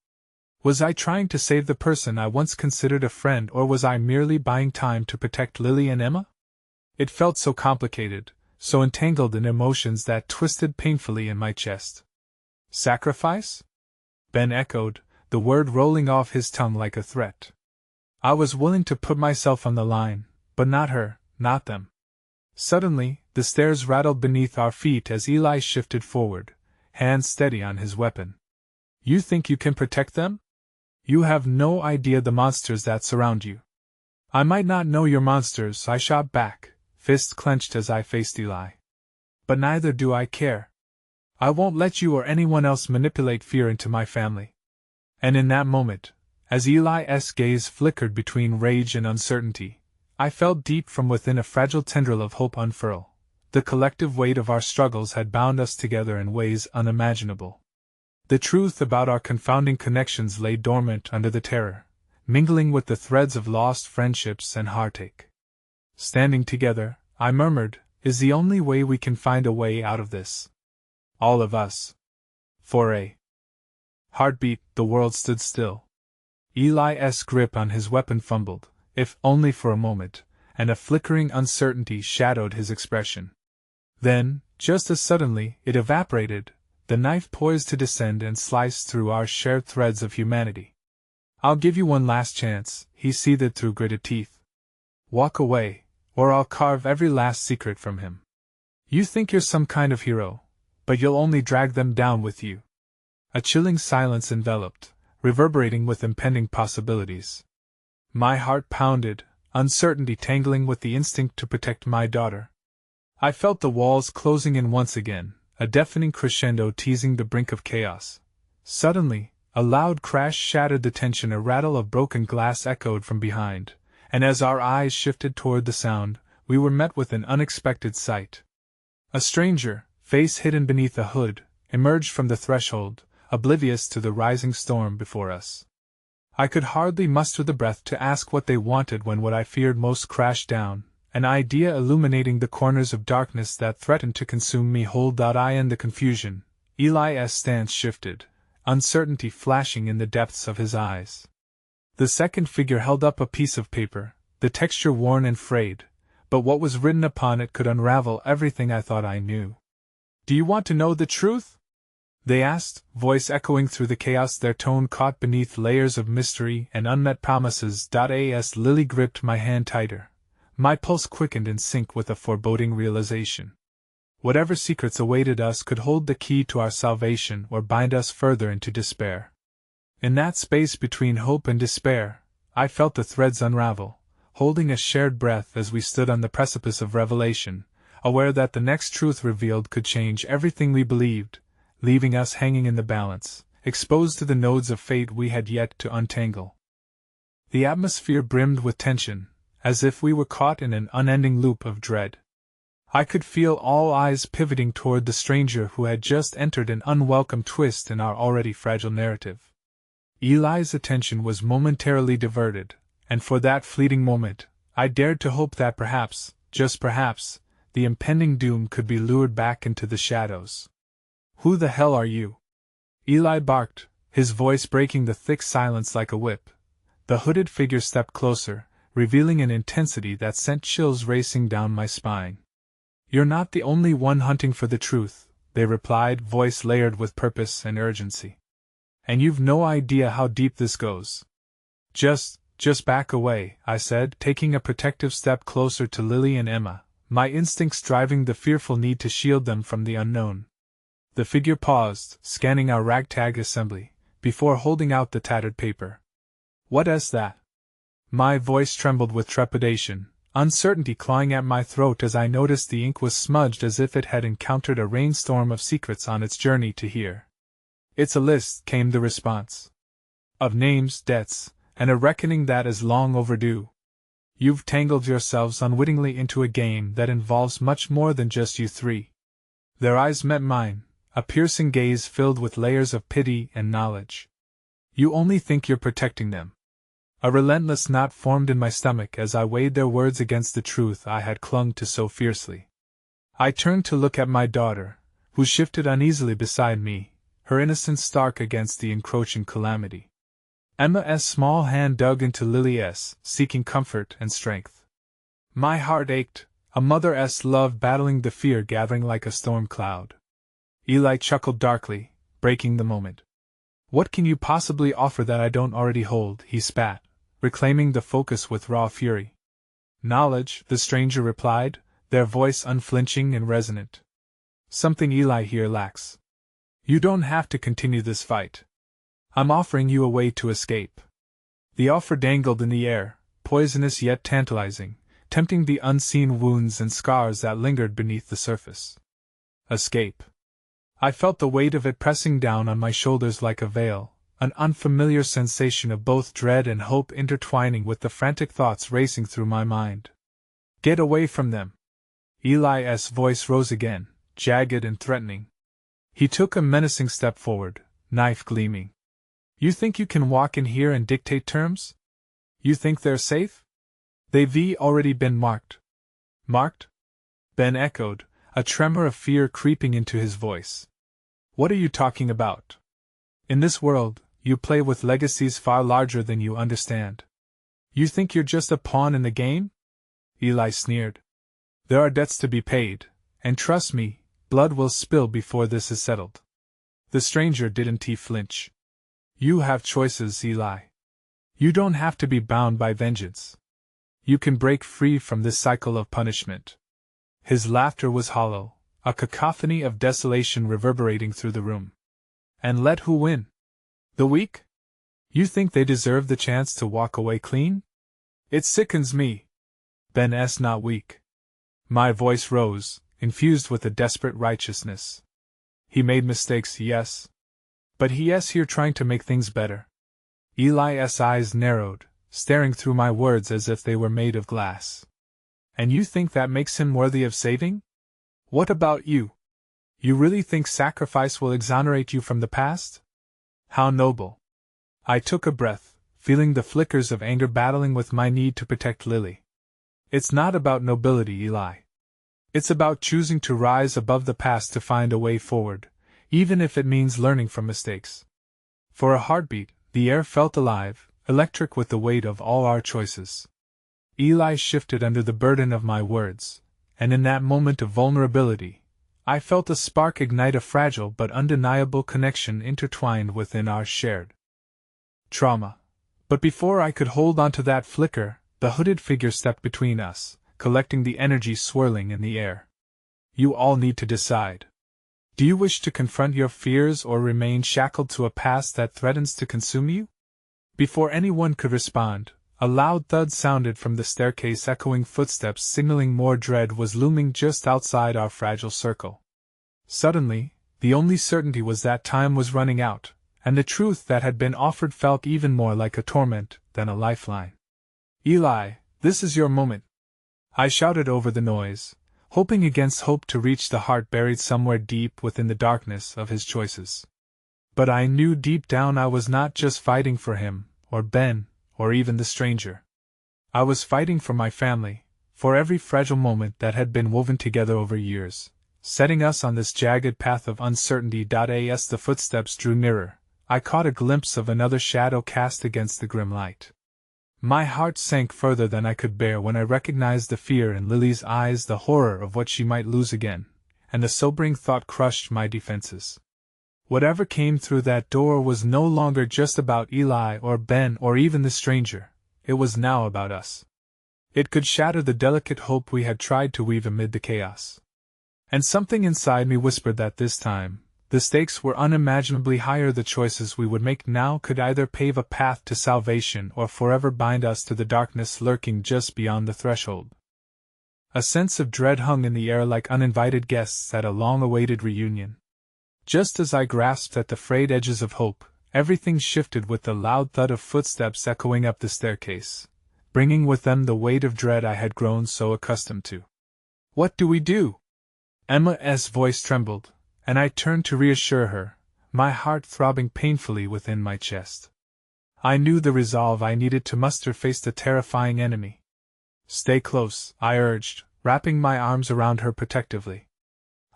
Was I trying to save the person I once considered a friend, or was I merely buying time to protect Lily and Emma? It felt so complicated, so entangled in emotions that twisted painfully in my chest. Sacrifice? Ben echoed, the word rolling off his tongue like a threat. I was willing to put myself on the line, but not her, not them. Suddenly, The stairs rattled beneath our feet as Eli shifted forward, hands steady on his weapon. You think you can protect them? You have no idea the monsters that surround you. I might not know your monsters, I shot back, fists clenched as I faced Eli. But neither do I care. I won't let you or anyone else manipulate fear into my family. And in that moment, as Eli's gaze flickered between rage and uncertainty, I felt deep from within a fragile tendril of hope unfurl. The collective weight of our struggles had bound us together in ways unimaginable. The truth about our confounding connections lay dormant under the terror, mingling with the threads of lost friendships and heartache. Standing together, I murmured, is the only way we can find a way out of this. All of us. For a heartbeat, the world stood still. Eli's grip on his weapon fumbled, if only for a moment, and a flickering uncertainty shadowed his expression. Then, just as suddenly, it evaporated, the knife poised to descend and slice through our shared threads of humanity. I'll give you one last chance, he seethed through gritted teeth. Walk away, or I'll carve every last secret from him. You think you're some kind of hero, but you'll only drag them down with you. A chilling silence enveloped, reverberating with impending possibilities. My heart pounded, uncertainty tangling with the instinct to protect my daughter. I felt the walls closing in once again, a deafening crescendo teasing the brink of chaos. Suddenly, a loud crash shattered the tension. A rattle of broken glass echoed from behind, and as our eyes shifted toward the sound, we were met with an unexpected sight. A stranger, face hidden beneath a hood, emerged from the threshold, oblivious to the rising storm before us. I could hardly muster the breath to ask what they wanted when what I feared most crashed down, an idea illuminating the corners of darkness that threatened to consume me whole. I in the confusion, Eli's stance shifted, uncertainty flashing in the depths of his eyes. The second figure held up a piece of paper, the texture worn and frayed, but what was written upon it could unravel everything I thought I knew. Do you want to know the truth? They asked, voice echoing through the chaos, their tone caught beneath layers of mystery and unmet promises. As Lily gripped my hand tighter, my pulse quickened in sync with a foreboding realization. Whatever secrets awaited us could hold the key to our salvation or bind us further into despair. In that space between hope and despair, I felt the threads unravel, holding a shared breath as we stood on the precipice of revelation, aware that the next truth revealed could change everything we believed, leaving us hanging in the balance, exposed to the nodes of fate we had yet to untangle. The atmosphere brimmed with tension, as if we were caught in an unending loop of dread. I could feel all eyes pivoting toward the stranger who had just entered an unwelcome twist in our already fragile narrative. Eli's attention was momentarily diverted, and for that fleeting moment, I dared to hope that perhaps, just perhaps, the impending doom could be lured back into the shadows. Who the hell are you? Eli barked, his voice breaking the thick silence like a whip. The hooded figure stepped closer, revealing an intensity that sent chills racing down my spine. You're not the only one hunting for the truth, they replied, voice layered with purpose and urgency. And you've no idea how deep this goes. Just back away, I said, taking a protective step closer to Lily and Emma, my instincts driving the fearful need to shield them from the unknown. The figure paused, scanning our ragtag assembly, before holding out the tattered paper. What is that? My voice trembled with trepidation, uncertainty clawing at my throat as I noticed the ink was smudged as if it had encountered a rainstorm of secrets on its journey to here. It's a list, came the response. Of names, debts, and a reckoning that is long overdue. You've tangled yourselves unwittingly into a game that involves much more than just you three. Their eyes met mine, a piercing gaze filled with layers of pity and knowledge. You only think you're protecting them. A relentless knot formed in my stomach as I weighed their words against the truth I had clung to so fiercely. I turned to look at my daughter, who shifted uneasily beside me, her innocence stark against the encroaching calamity. Emma's small hand dug into Lily's, seeking comfort and strength. My heart ached, a mother's love battling the fear gathering like a storm cloud. Eli chuckled darkly, breaking the moment. What can you possibly offer that I don't already hold? He spat, reclaiming the focus with raw fury. Knowledge, the stranger replied, their voice unflinching and resonant. Something Eli here lacks. You don't have to continue this fight. I'm offering you a way to escape. The offer dangled in the air, poisonous yet tantalizing, tempting the unseen wounds and scars that lingered beneath the surface. Escape. I felt the weight of it pressing down on my shoulders like a veil, an unfamiliar sensation of both dread and hope intertwining with the frantic thoughts racing through my mind. Get away from them. Eli's voice rose again, jagged and threatening. He took a menacing step forward, knife gleaming. You think you can walk in here and dictate terms? You think they're safe? They've already been marked. Marked? Ben echoed, a tremor of fear creeping into his voice. What are you talking about? In this world, you play with legacies far larger than you understand. You think you're just a pawn in the game? Eli sneered. There are debts to be paid, and trust me, blood will spill before this is settled. The stranger didn't flinch. You have choices, Eli. You don't have to be bound by vengeance. You can break free from this cycle of punishment. His laughter was hollow, a cacophony of desolation reverberating through the room. And let who win? The weak? You think they deserve the chance to walk away clean? It sickens me. Ben's not weak. My voice rose, infused with a desperate righteousness. He made mistakes, yes. But he's here trying to make things better. Eli's eyes narrowed, staring through my words as if they were made of glass. And you think that makes him worthy of saving? What about you? You really think sacrifice will exonerate you from the past? How noble. I took a breath, feeling the flickers of anger battling with my need to protect Lily. It's not about nobility, Eli. It's about choosing to rise above the past to find a way forward, even if it means learning from mistakes. For a heartbeat, the air felt alive, electric with the weight of all our choices. Eli shifted under the burden of my words, and in that moment of vulnerability, I felt a spark ignite a fragile but undeniable connection intertwined within our shared trauma. But before I could hold on to that flicker, the hooded figure stepped between us, collecting the energy swirling in the air. You all need to decide. Do you wish to confront your fears or remain shackled to a past that threatens to consume you? Before anyone could respond, a loud thud sounded from the staircase, echoing footsteps signaling more dread was looming just outside our fragile circle. Suddenly, the only certainty was that time was running out, and the truth that had been offered felt even more like a torment than a lifeline. Eli, this is your moment. I shouted over the noise, hoping against hope to reach the heart buried somewhere deep within the darkness of his choices. But I knew deep down I was not just fighting for him, or Ben, or even the stranger. I was fighting for my family, for every fragile moment that had been woven together over years, setting us on this jagged path of uncertainty. As the footsteps drew nearer, I caught a glimpse of another shadow cast against the grim light. My heart sank further than I could bear when I recognized the fear in Lily's eyes, the horror of what she might lose again, and the sobering thought crushed my defenses. Whatever came through that door was no longer just about Eli or Ben or even the stranger, it was now about us. It could shatter the delicate hope we had tried to weave amid the chaos. And something inside me whispered that this time, the stakes were unimaginably higher. The choices we would make now could either pave a path to salvation or forever bind us to the darkness lurking just beyond the threshold. A sense of dread hung in the air like uninvited guests at a long-awaited reunion. Just as I grasped at the frayed edges of hope, everything shifted with the loud thud of footsteps echoing up the staircase, bringing with them the weight of dread I had grown so accustomed to. What do we do? Emma's voice trembled, and I turned to reassure her, my heart throbbing painfully within my chest. I knew the resolve I needed to muster faced a terrifying enemy. Stay close, I urged, wrapping my arms around her protectively.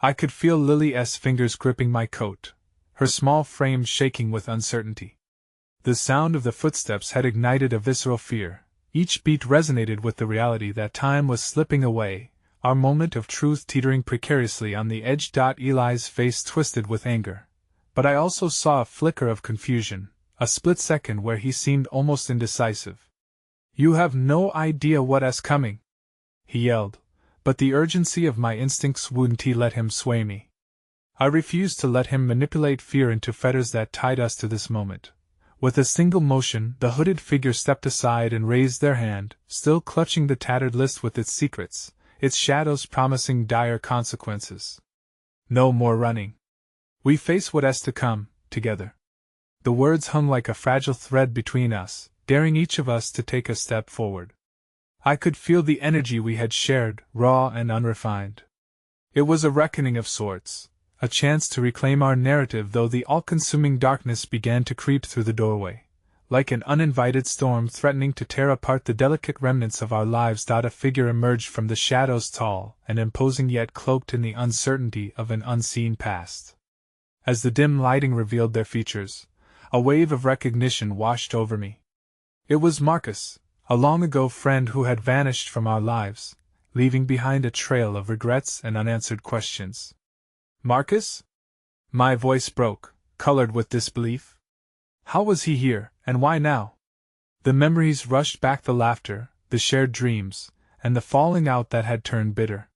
I could feel Lily's fingers gripping my coat, her small frame shaking with uncertainty. The sound of the footsteps had ignited a visceral fear. Each beat resonated with the reality that time was slipping away, our moment of truth teetering precariously on the edge. Eli's face twisted with anger, but I also saw a flicker of confusion, a split second where he seemed almost indecisive. You have no idea what is coming, he yelled, but the urgency of my instincts wouldn't let him sway me. I refused to let him manipulate fear into fetters that tied us to this moment. With a single motion, the hooded figure stepped aside and raised their hand, still clutching the tattered list with its secrets, its shadows promising dire consequences. No more running. We face what has to come, together. The words hung like a fragile thread between us, daring each of us to take a step forward. I could feel the energy we had shared, raw and unrefined. It was a reckoning of sorts, a chance to reclaim our narrative, though the all-consuming darkness began to creep through the doorway. Like an uninvited storm threatening to tear apart the delicate remnants of our lives, a figure emerged from the shadows, tall and imposing yet cloaked in the uncertainty of an unseen past. As the dim lighting revealed their features, a wave of recognition washed over me. It was Marcus, a long-ago friend who had vanished from our lives, leaving behind a trail of regrets and unanswered questions. Marcus? My voice broke, colored with disbelief. How was he here, and why now? The memories rushed back, the laughter, the shared dreams, and the falling out that had turned bitter.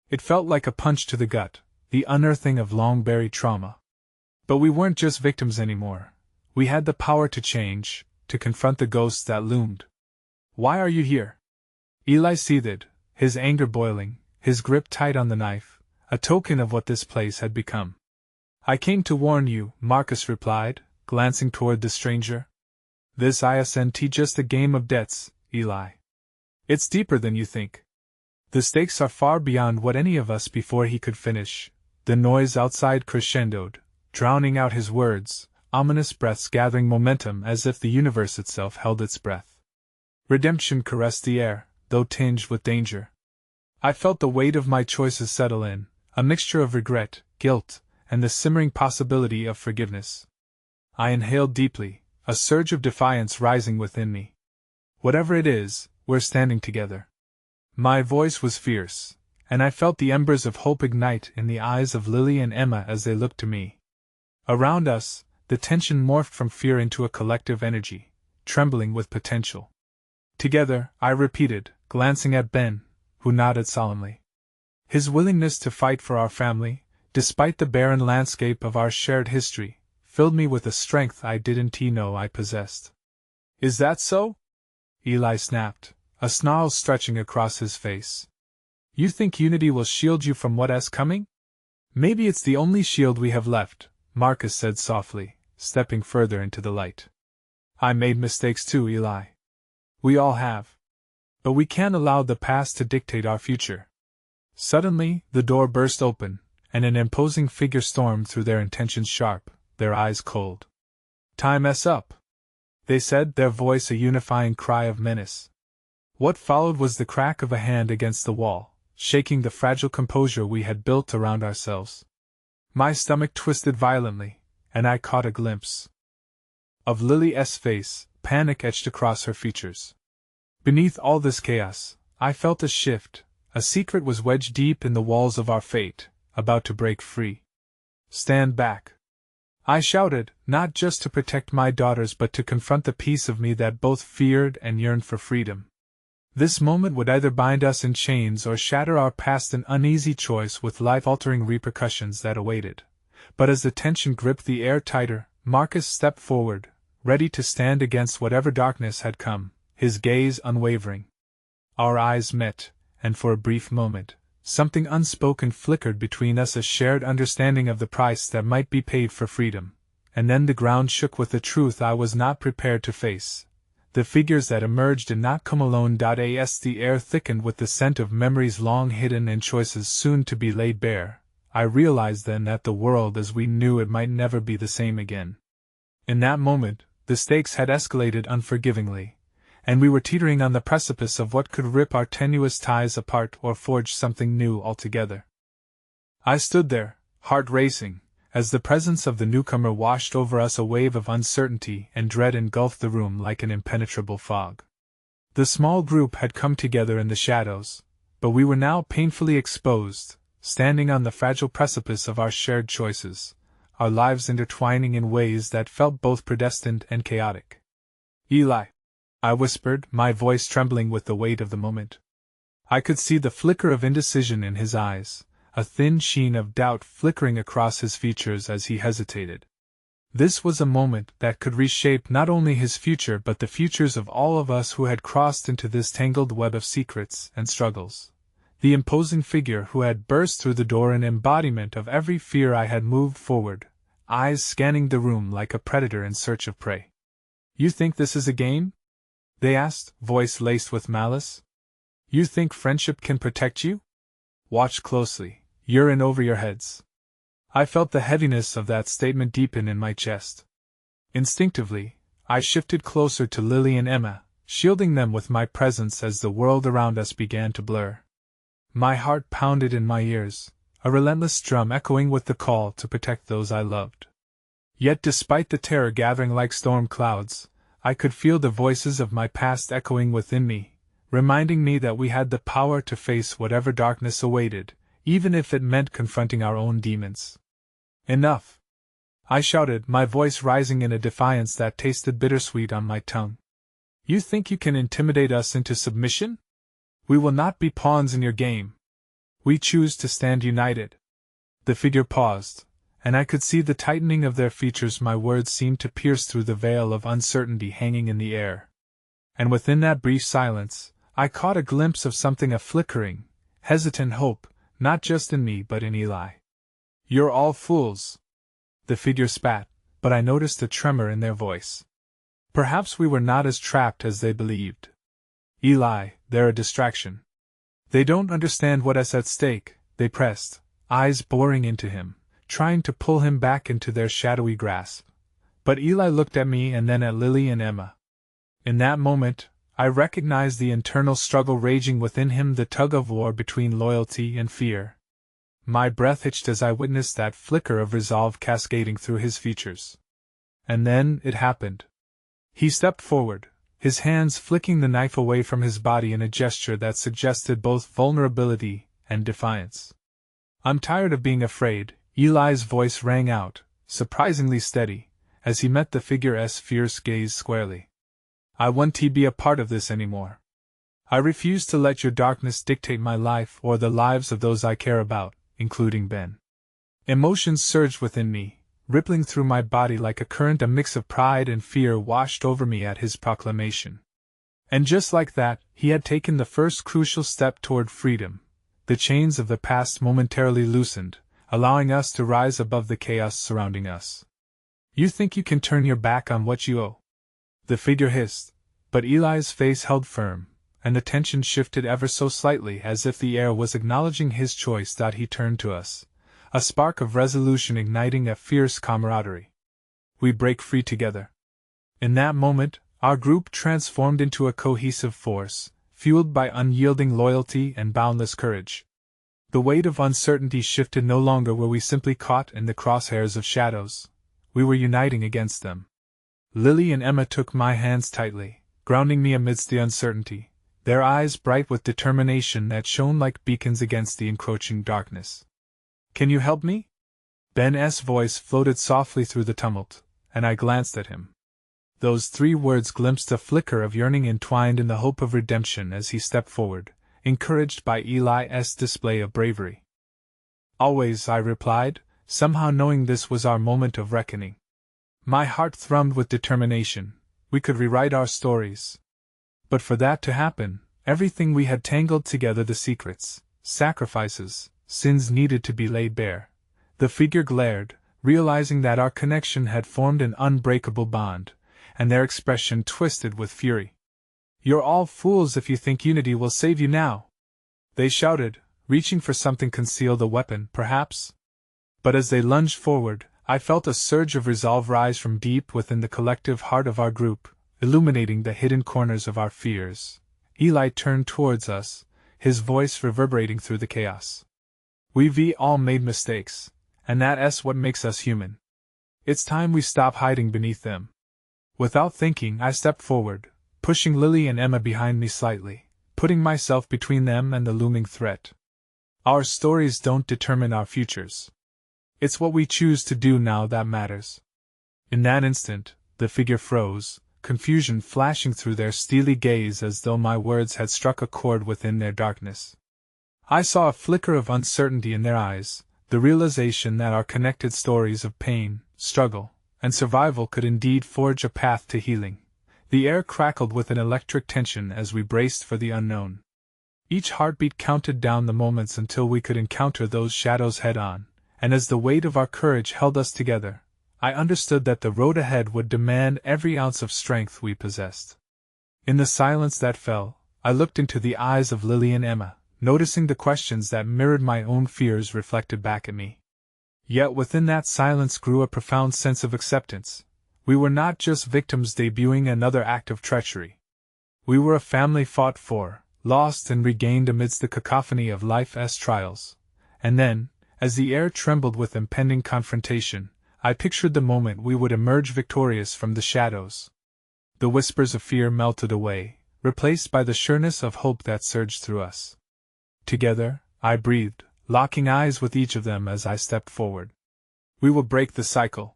It felt like a punch to the gut, the unearthing of long-buried trauma. But we weren't just victims anymore. We had the power to change, to confront the ghosts that loomed. Why are you here? Eli seethed, his anger boiling, his grip tight on the knife, a token of what this place had become. I came to warn you, Marcus replied, glancing toward the stranger. This isn't just a game of debts, Eli. It's deeper than you think. The stakes are far beyond what any of us. Before he could finish, the noise outside crescendoed, drowning out his words, ominous breaths gathering momentum as if the universe itself held its breath. Redemption caressed the air, though tinged with danger. I felt the weight of my choices settle in, a mixture of regret, guilt, and the simmering possibility of forgiveness. I inhaled deeply, a surge of defiance rising within me. Whatever it is, we're standing together. My voice was fierce, and I felt the embers of hope ignite in the eyes of Lily and Emma as they looked to me. Around us, the tension morphed from fear into a collective energy, trembling with potential. Together, I repeated, glancing at Ben, who nodded solemnly. His willingness to fight for our family, despite the barren landscape of our shared history, filled me with a strength I didn't know I possessed. Is that so? Eli snapped, a snarl stretching across his face. You think unity will shield you from what is coming? Maybe it's the only shield we have left, Marcus said softly, stepping further into the light. I made mistakes too, Eli. We all have. But we can't allow the past to dictate our future. Suddenly, the door burst open, and an imposing figure stormed through, their intentions sharp, their eyes cold. Time's up, they said, their voice a unifying cry of menace. What followed was the crack of a hand against the wall, shaking the fragile composure we had built around ourselves. My stomach twisted violently, and I caught a glimpse of Lily's face, panic etched across her features. Beneath all this chaos, I felt a shift. A secret was wedged deep in the walls of our fate, about to break free. Stand back, I shouted, not just to protect my daughters but to confront the piece of me that both feared and yearned for freedom. This moment would either bind us in chains or shatter our past, an uneasy choice with life-altering repercussions that awaited. But as the tension gripped the air tighter, Marcus stepped forward, ready to stand against whatever darkness had come, his gaze unwavering. Our eyes met, and for a brief moment, something unspoken flickered between us, a shared understanding of the price that might be paid for freedom. And then the ground shook with the truth I was not prepared to face. The figures that emerged did not come alone. As the air thickened with the scent of memories long hidden and choices soon to be laid bare, I realized then that the world as we knew it might never be the same again. In that moment, the stakes had escalated unforgivingly, and we were teetering on the precipice of what could rip our tenuous ties apart or forge something new altogether. I stood there, heart racing, as the presence of the newcomer washed over us. A wave of uncertainty and dread engulfed the room like an impenetrable fog. The small group had come together in the shadows, but we were now painfully exposed, standing on the fragile precipice of our shared choices, our lives intertwining in ways that felt both predestined and chaotic. Eli, I whispered, my voice trembling with the weight of the moment. I could see the flicker of indecision in his eyes, a thin sheen of doubt flickering across his features as he hesitated. This was a moment that could reshape not only his future but the futures of all of us who had crossed into this tangled web of secrets and struggles. The imposing figure who had burst through the door an embodiment of every fear I had moved forward, eyes scanning the room like a predator in search of prey. "You think this is a game?" they asked, voice laced with malice. "You think friendship can protect you? Watch closely, you're in over your heads." I felt the heaviness of that statement deepen in my chest. Instinctively, I shifted closer to Lily and Emma, shielding them with my presence as the world around us began to blur. My heart pounded in my ears, a relentless drum echoing with the call to protect those I loved. Yet despite the terror gathering like storm clouds, I could feel the voices of my past echoing within me, reminding me that we had the power to face whatever darkness awaited, even if it meant confronting our own demons. "Enough!" I shouted, my voice rising in a defiance that tasted bittersweet on my tongue. "You think you can intimidate us into submission? We will not be pawns in your game. We choose to stand united." The figure paused, and I could see the tightening of their features. My words seemed to pierce through the veil of uncertainty hanging in the air. And within that brief silence, I caught a glimpse of something, a flickering, hesitant hope, not just in me but in Eli. "You're all fools," the figure spat, but I noticed a tremor in their voice. Perhaps we were not as trapped as they believed. "Eli, they're a distraction. They don't understand what's at stake," they pressed, eyes boring into him, trying to pull him back into their shadowy grasp. But Eli looked at me and then at Lily and Emma. In that moment, I recognized the internal struggle raging within him, the tug-of-war between loyalty and fear. My breath hitched as I witnessed that flicker of resolve cascading through his features. And then it happened. He stepped forward, his hands flicking the knife away from his body in a gesture that suggested both vulnerability and defiance. "I'm tired of being afraid," Eli's voice rang out, surprisingly steady, as he met the figure's fierce gaze squarely. "I won't be a part of this anymore. I refuse to let your darkness dictate my life or the lives of those I care about, including Ben." Emotions surged within me, rippling through my body like a current. A mix of pride and fear washed over me at his proclamation. And just like that, he had taken the first crucial step toward freedom. The chains of the past momentarily loosened, allowing us to rise above the chaos surrounding us. "You think you can turn your back on what you owe?" the figure hissed, but Eli's face held firm, and the tension shifted ever so slightly as if the air was acknowledging his choice. He turned to us, a spark of resolution igniting a fierce camaraderie. "We break free together." In that moment, our group transformed into a cohesive force, fueled by unyielding loyalty and boundless courage. The weight of uncertainty shifted. No longer were we simply caught in the crosshairs of shadows. We were uniting against them. Lily and Emma took my hands tightly, grounding me amidst the uncertainty, their eyes bright with determination that shone like beacons against the encroaching darkness. "Can you help me?" Ben's voice floated softly through the tumult, and I glanced at him. Those 3 words glimpsed a flicker of yearning entwined in the hope of redemption as he stepped forward, encouraged by Eli's display of bravery. "Always," I replied, somehow knowing this was our moment of reckoning. My heart thrummed with determination. We could rewrite our stories. But for that to happen, everything we had tangled together, the secrets, sacrifices, sins, needed to be laid bare. The figure glared, realizing that our connection had formed an unbreakable bond, and their expression twisted with fury. "You're all fools if you think unity will save you now!" they shouted, reaching for something concealed, a weapon, perhaps. But as they lunged forward, I felt a surge of resolve rise from deep within the collective heart of our group, illuminating the hidden corners of our fears. Eli turned towards us, his voice reverberating through the chaos. "We've all made mistakes, and that's what makes us human. It's time we stop hiding beneath them." Without thinking, I stepped forward, pushing Lily and Emma behind me slightly, putting myself between them and the looming threat. Our stories don't determine our futures. It's what we choose to do now that matters. In that instant, the figure froze, confusion flashing through their steely gaze as though my words had struck a chord within their darkness. I saw a flicker of uncertainty in their eyes, the realization that our connected stories of pain, struggle, and survival could indeed forge a path to healing. The air crackled with an electric tension as we braced for the unknown. Each heartbeat counted down the moments until we could encounter those shadows head-on, and as the weight of our courage held us together, I understood that the road ahead would demand every ounce of strength we possessed. In the silence that fell, I looked into the eyes of Lily and Emma, noticing the questions that mirrored my own fears reflected back at me. Yet within that silence grew a profound sense of acceptance. We were not just victims debuting another act of treachery. We were a family fought for, lost and regained amidst the cacophony of life's trials. And then, as the air trembled with impending confrontation, I pictured the moment we would emerge victorious from the shadows. The whispers of fear melted away, replaced by the sureness of hope that surged through us. Together, I breathed, locking eyes with each of them as I stepped forward. We will break the cycle.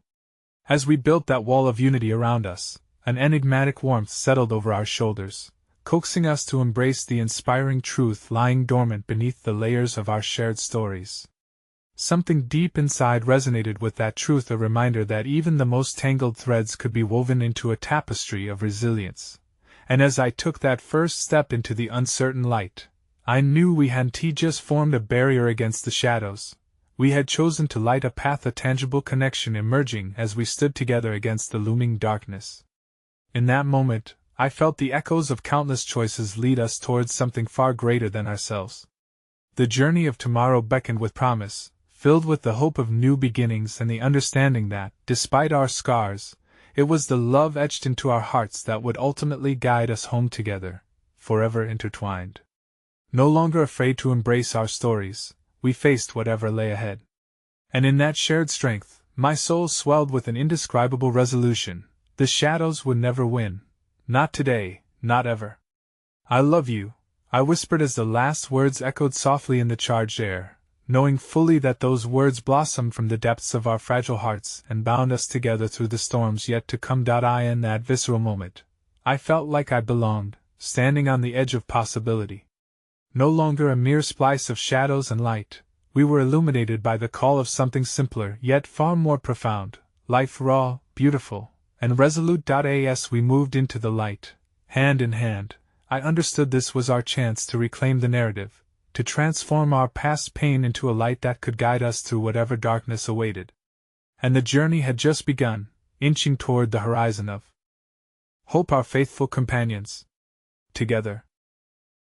As we built that wall of unity around us, an enigmatic warmth settled over our shoulders, coaxing us to embrace the inspiring truth lying dormant beneath the layers of our shared stories. Something deep inside resonated with that truth, a reminder that even the most tangled threads could be woven into a tapestry of resilience. And as I took that first step into the uncertain light, I knew we hadn't just formed a barrier against the shadows. We had chosen to light a path, a tangible connection emerging as we stood together against the looming darkness. In that moment, I felt the echoes of countless choices lead us towards something far greater than ourselves. The journey of tomorrow beckoned with promise, filled with the hope of new beginnings and the understanding that, despite our scars, it was the love etched into our hearts that would ultimately guide us home together, forever intertwined. No longer afraid to embrace our stories, we faced whatever lay ahead. And in that shared strength, my soul swelled with an indescribable resolution. The shadows would never win. Not today, not ever. I love you, I whispered as the last words echoed softly in the charged air, knowing fully that those words blossomed from the depths of our fragile hearts and bound us together through the storms yet to come. In that visceral moment, I felt like I belonged, standing on the edge of possibility. No longer a mere splice of shadows and light, we were illuminated by the call of something simpler yet far more profound, life raw, beautiful, and resolute. As we moved into the light, hand in hand, I understood this was our chance to reclaim the narrative, to transform our past pain into a light that could guide us through whatever darkness awaited. And the journey had just begun, inching toward the horizon of hope, our faithful companions. Together,